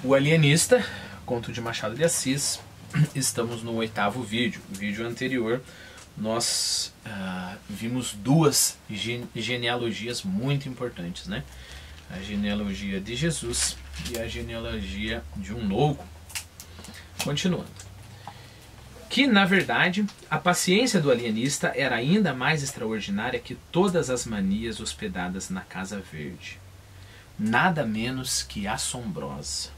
O Alienista, conto de Machado de Assis. Estamos no 8º vídeo. No vídeo anterior nós vimos duas genealogias muito importantes, né? A genealogia de Jesus e a genealogia de um louco. Continuando. Que, na verdade, a paciência do alienista era ainda mais extraordinária que todas as manias hospedadas na Casa Verde. Nada menos que assombrosa.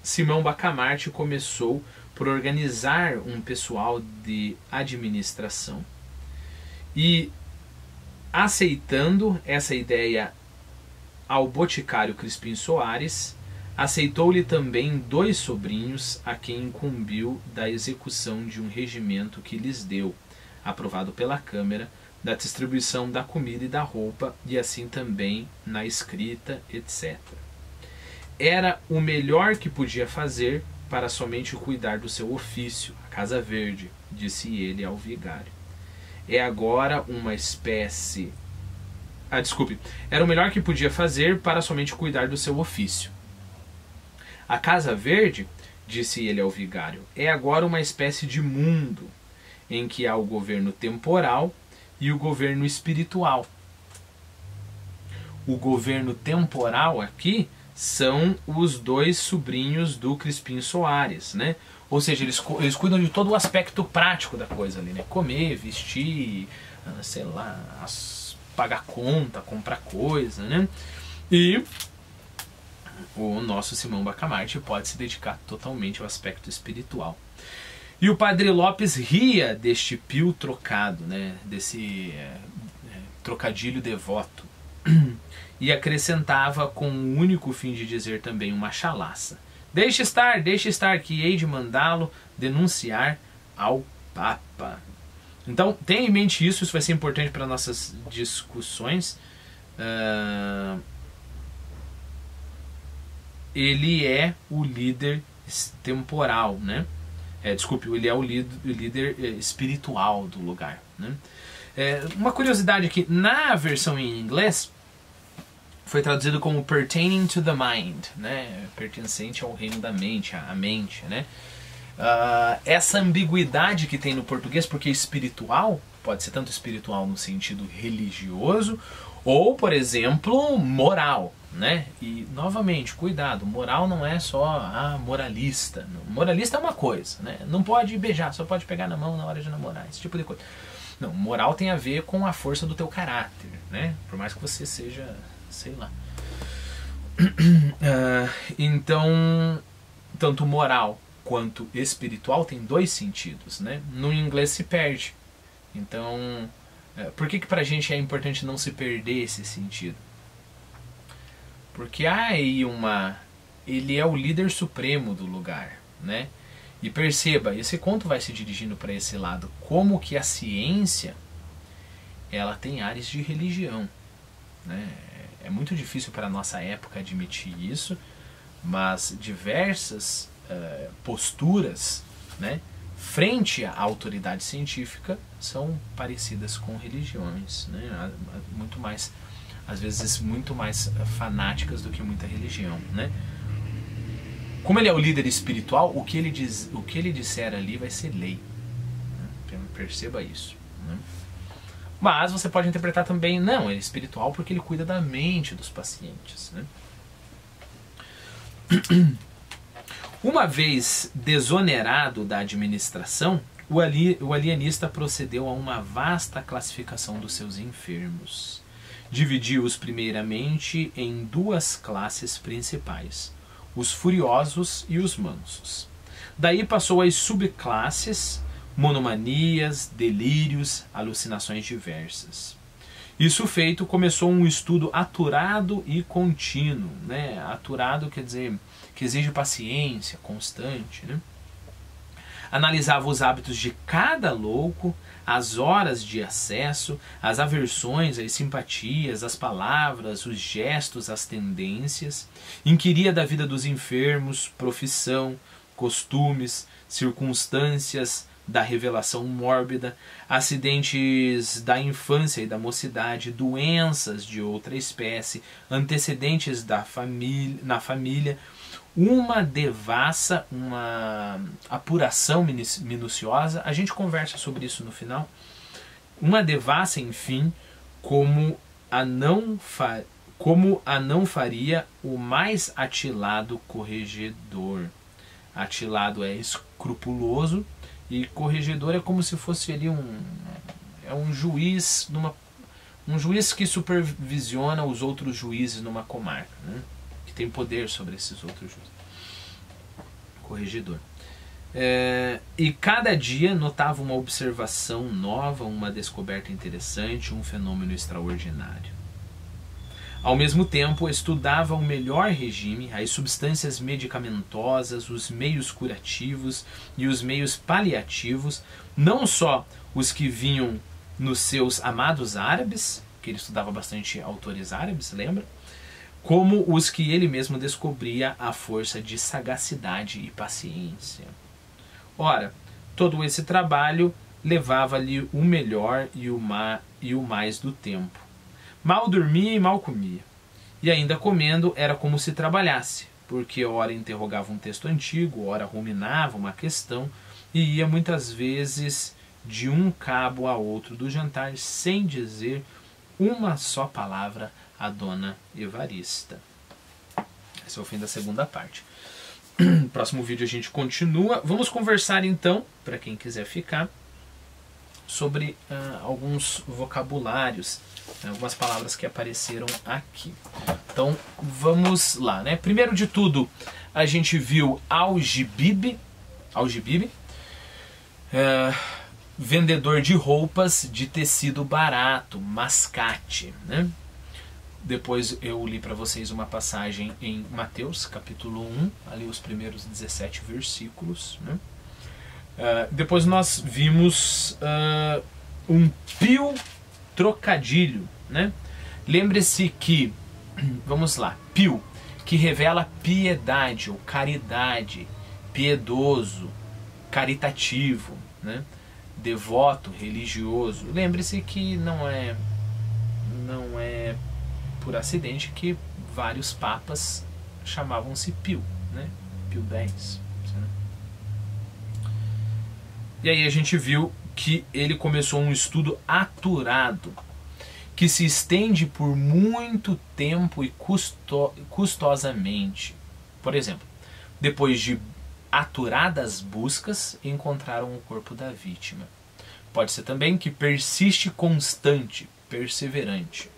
Simão Bacamarte começou por organizar um pessoal de administração e, aceitando essa ideia ao boticário Crispim Soares, aceitou-lhe também 2 sobrinhos a quem incumbiu da execução de um regimento que lhes deu, aprovado pela Câmara, da distribuição da comida e da roupa, e assim também na escrita, etc. Era o melhor que podia fazer para somente cuidar do seu ofício, a Casa Verde, disse ele ao vigário. É agora uma espécie... Era o melhor que podia fazer para somente cuidar do seu ofício. A Casa Verde, disse ele ao vigário, é agora uma espécie de mundo em que há o governo temporal e o governo espiritual. O governo temporal aqui são os 2 sobrinhos do Crispim Soares, né? Ou seja, eles cuidam de todo o aspecto prático da coisa ali, né? Comer, vestir, sei lá, pagar conta, comprar coisa, né? E o nosso Simão Bacamarte pode se dedicar totalmente ao aspecto espiritual. E o Padre Lopes ria deste pio trocado, né? Desse trocadilho devoto. E acrescentava com o único fim de dizer também uma chalaça. Deixe estar, que hei de mandá-lo denunciar ao Papa. Então, tenha em mente isso vai ser importante para nossas discussões. Ele é o líder temporal, né? Ele é o líder espiritual do lugar, né? Uma curiosidade aqui, na versão em inglês, foi traduzido como pertaining to the mind, né? Pertencente ao reino da mente, à mente, né? Essa ambiguidade que tem no português, porque espiritual pode ser tanto espiritual no sentido religioso ou, por exemplo, moral, né? E novamente, cuidado, moral não é só moralista. Moralista é uma coisa, né? Não pode beijar, só pode pegar na mão na hora de namorar, esse tipo de coisa. Não, moral tem a ver com a força do teu caráter, né? Por mais que você seja, sei lá. Então, tanto moral quanto espiritual tem 2 sentidos, né? No inglês se perde. Então, por que pra gente é importante não se perder esse sentido? Porque ele é o líder supremo do lugar, né? E perceba, esse conto vai se dirigindo para esse lado, como que a ciência ela tem áreas de religião, né? É muito difícil para a nossa época admitir isso, mas diversas posturas, né, frente à autoridade científica são parecidas com religiões, né? Muito mais, às vezes muito mais fanáticas do que muita religião, né? Como ele é o líder espiritual, o que ele disser ali vai ser lei, né? Perceba isso, né? Mas você pode interpretar também, não, ele é espiritual porque ele cuida da mente dos pacientes, né? Uma vez desonerado da administração, o alienista procedeu a uma vasta classificação dos seus enfermos. Dividiu-os primeiramente em 2 classes principais, os furiosos e os mansos. Daí passou às subclasses, monomanias, delírios, alucinações diversas. Isso feito, começou um estudo aturado e contínuo, né? Aturado quer dizer que exige paciência constante, né? Analisava os hábitos de cada louco, as horas de acesso, as aversões, as simpatias, as palavras, os gestos, as tendências, inquiria da vida dos enfermos, profissão, costumes, circunstâncias da revelação mórbida, acidentes da infância e da mocidade, doenças de outra espécie, antecedentes na família, uma devassa, uma apuração minuciosa. A gente conversa sobre isso no final. Uma devassa, enfim, como a não faria o mais atilado corregedor. Atilado é escrupuloso e corregedor é como se fosse ali um juiz um juiz que supervisiona os outros juízes numa comarca, né? Que tem poder sobre esses outros juízes. Corregedor. E cada dia notava uma observação nova, uma descoberta interessante, um fenômeno extraordinário. Ao mesmo tempo, estudava o melhor regime, as substâncias medicamentosas, os meios curativos e os meios paliativos, não só os que vinham nos seus amados árabes, que ele estudava bastante autores árabes, lembra? Como os que ele mesmo descobria à força de sagacidade e paciência. Ora, todo esse trabalho levava-lhe o melhor e o mais do tempo. Mal dormia e mal comia. E ainda comendo era como se trabalhasse, porque ora interrogava um texto antigo, ora ruminava uma questão, e ia muitas vezes de um cabo a outro do jantar sem dizer uma só palavra à dona Evarista. Esse é o fim da segunda parte. No próximo vídeo a gente continua. Vamos conversar então, para quem quiser ficar, sobre alguns vocabulários, algumas palavras que apareceram aqui. Então vamos lá, né? Primeiro de tudo, a gente viu algibibe, vendedor de roupas de tecido barato, mascate, né? Depois eu li para vocês uma passagem em Mateus, capítulo 1, ali os primeiros 17 versículos, né? Depois nós vimos um pio trocadilho, né? Lembre-se que, vamos lá, pio, que revela piedade ou caridade, piedoso, caritativo, né? Devoto, religioso. Lembre-se que não é por acidente que vários papas chamavam-se Pio, né? Pio X. Né? E aí a gente viu que ele começou um estudo aturado, que se estende por muito tempo e custosamente. Por exemplo, depois de aturadas buscas, encontraram o corpo da vítima. Pode ser também que persiste constante, perseverante.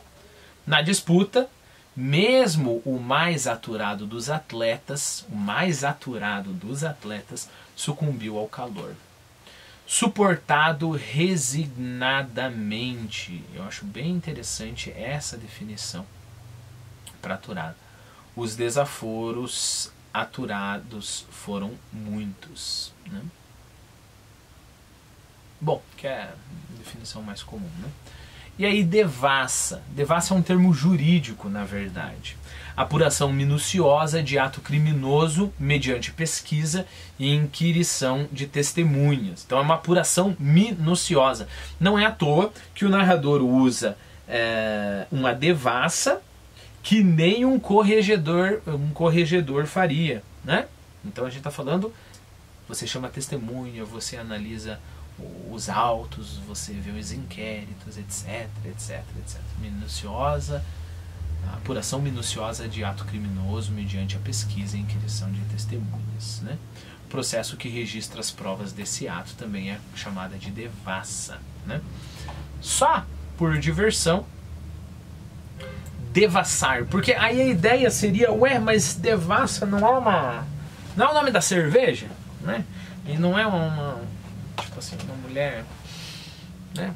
Na disputa, mesmo o mais aturado dos atletas, sucumbiu ao calor. Suportado resignadamente. Eu acho bem interessante essa definição para aturado. Os desaforos aturados foram muitos, né? Bom, que é a definição mais comum, né? E aí devassa. Devassa é um termo jurídico, na verdade. Apuração minuciosa de ato criminoso mediante pesquisa e inquirição de testemunhas. Então é uma apuração minuciosa. Não é à toa que o narrador usa uma devassa que nem um corregedor faria, né? Então a gente está falando, você chama testemunha, você analisa os autos, você vê os inquéritos, etc, etc, etc. Minuciosa, apuração minuciosa de ato criminoso mediante a pesquisa e inquirição de testemunhas, né? O processo que registra as provas desse ato também é chamada de devassa, né? Só por diversão, devassar, porque aí a ideia seria, ué, mas devassa não é o nome da cerveja, né? E não é tipo assim, uma mulher, né,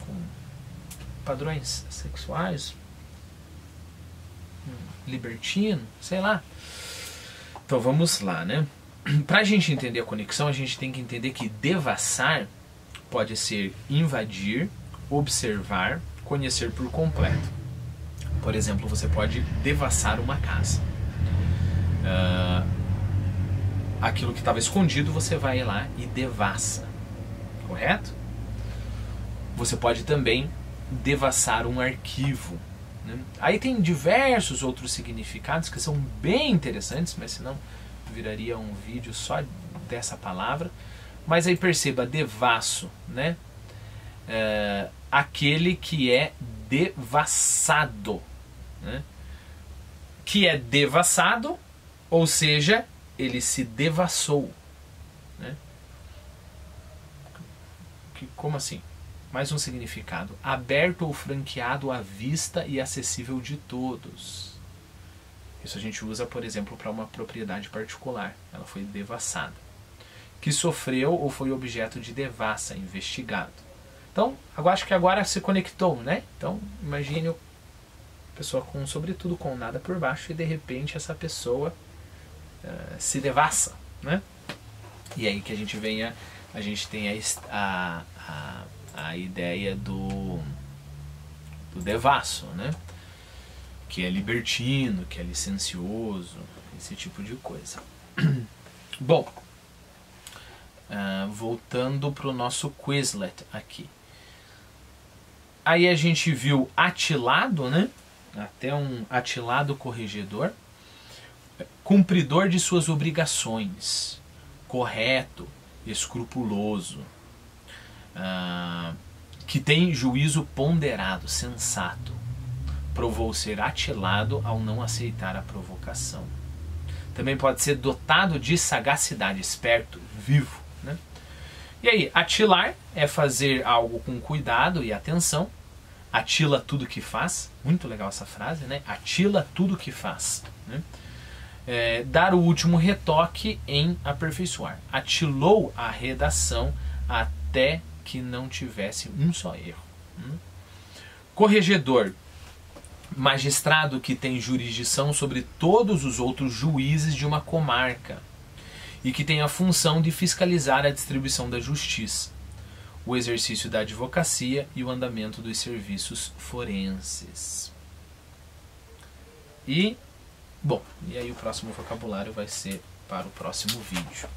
com padrões sexuais, libertino, sei lá. Então vamos lá, né? Pra gente entender a conexão, a gente tem que entender que devassar pode ser invadir, observar, conhecer por completo. Por exemplo, você pode devassar uma casa. Aquilo que estava escondido, você vai lá e devassa. Correto? Você pode também devassar um arquivo, né? Aí tem diversos outros significados que são bem interessantes, mas senão viraria um vídeo só dessa palavra. Mas aí perceba, devasso, né? Aquele que é devassado, né? Que é devassado, ou seja, ele se devassou, né? Como assim? Mais um significado: aberto ou franqueado à vista e acessível de todos. Isso a gente usa, por exemplo, para uma propriedade particular. Ela foi devassada. Que sofreu ou foi objeto de devassa, investigado. Então, eu acho que agora se conectou, né? Então, imagine a pessoa com sobretudo com nada por baixo e de repente essa pessoa se devassa, né? E aí que a gente tem a ideia do devasso, né? Que é libertino, que é licencioso, esse tipo de coisa. Bom, voltando para o nosso Quizlet aqui. Aí a gente viu atilado, né? Até um atilado corregedor. Cumpridor de suas obrigações. Correto, escrupuloso. Que tem juízo ponderado, sensato. Provou ser atilado ao não aceitar a provocação. Também pode ser dotado de sagacidade, esperto, vivo, né? E aí, atilar é fazer algo com cuidado e atenção. Atila tudo que faz. Muito legal essa frase, né? Atila tudo que faz, né? Dar o último retoque em aperfeiçoar. Atilou a redação até que não tivesse um só erro. Corregedor. Magistrado que tem jurisdição sobre todos os outros juízes de uma comarca e que tem a função de fiscalizar a distribuição da justiça, o exercício da advocacia e o andamento dos serviços forenses. E, bom, e aí o próximo vocabulário vai ser para o próximo vídeo.